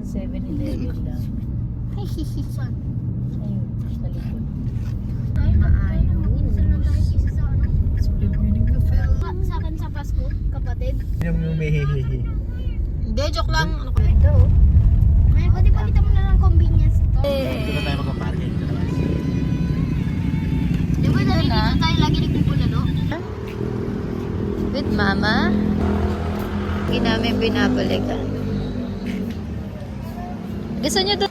naman 7-Eleven lang. Ay, saan? Ayun, sa likod. Ay, maayos. Inasal lang tayo isa sa ano? Spring meaning na fell. Sa akin sa Pasko, kapatid. Yung umihihihi. Hindi, joke lang. Ano ko ito? Ay, pwede palitan mo na ng convenience to. Dito na tayo magpa-parking. Di ba dito tayo lagi nagpupulalo? With mama. Hindi namin binabalikan. Gusto niyo doon?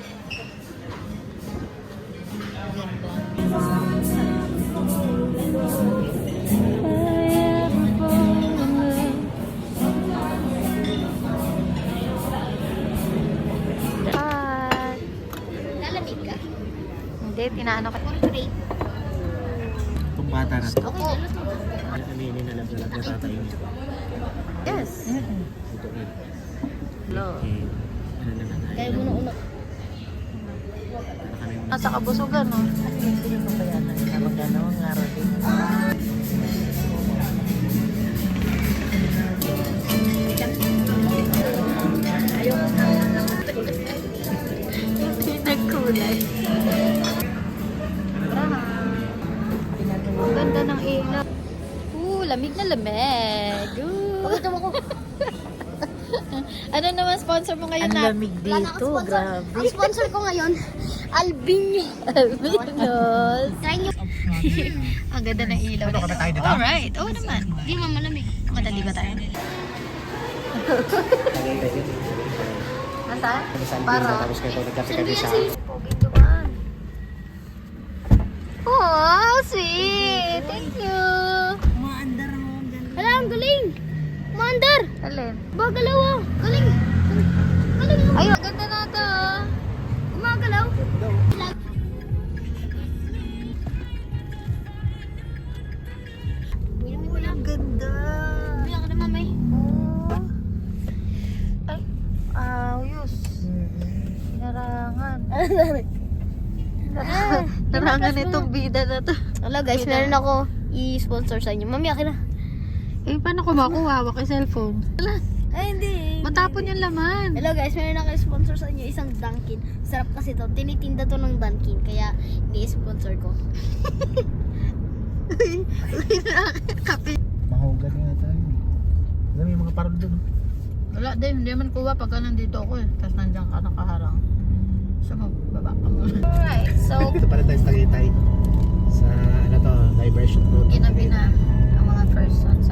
Lalamig ka? Hindi, tinaano ka. Portrait. Itong bata na to. Ako. Aminin na lang sa lahat na tatayo. Yes. Ito rin. Hello. Ano na lang Kaya mo na una. Nasa kabusugan, no? Hindi ko ba yan? Magana ang araw din. Pinagkulay. Ang ganda ng ilaw. Lamig na lamig. Pakita mo ko. Ano naman sponsor mo ngayon na? Ang lamig dito, grabe. Ang sponsor ko ngayon, Albinyo. Albinos. Try nyo. Ang ganda ng ilaw. Ano ka ba tayo dito? Alright, oo naman. Hindi mo malamig. Madali ba tayo? Nasaan? Para. Tapos kayo nagkape-kape sa... Pogi dumaan. Oh, sweet. Thank you. Hala, ang galing. Maandar. Alin? Bagalaw ah. Galing. Galing mo. Ayun, ganda na to. Gumagalaw. Ang ganda. Bilang ka na mamay. Oh. Ay, ayos. Narangan. Narangan itong bida na to. Hello guys, meron ako i-sponsor sa inyo. Mami, akin na. Eh, paano ko makuha? Hawak yung cellphone. Ay, hindi. Matapon yung laman. Hello guys, meron ako i-sponsor sa inyo isang Dunkin. Sarap kasi to. Tinitinda to ng Dunkin. Kaya, ini-sponsor ko. Kape. Mahugan nga tayo. Alam mo yung mga parol doon. Wala din, hindi man kuha pagka nandito ako eh. Tapos nandiyan ka nakaharang. So, magbaba ka muna. Alright, so, Ito pala tayo sa Tagaytay. Sa ano to, diversion road. ginabi na ang mga first sunset.